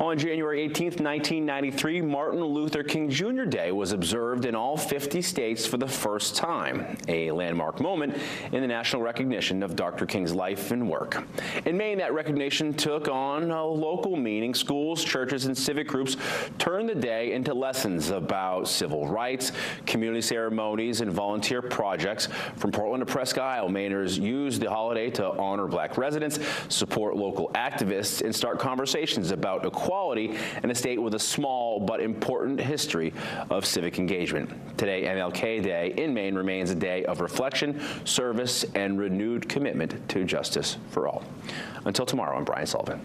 Now, on January 18th, 1993, Martin Luther King Jr. Day was observed in all 50 states for the first time, a landmark moment in the national recognition of Dr. King's life and work. In Maine, that recognition took on a local meaning. Schools, churches, and civic groups turned the day into lessons about civil rights, community ceremonies, and volunteer projects. From Portland to Presque Isle, Mainers used the holiday to honor Black residents, support local activists, and start conversations about equality in a state with a small but important history of civic engagement. Today, MLK Day in Maine remains a day of reflection, service, and renewed commitment to justice for all. Until tomorrow, I'm Brian Sullivan.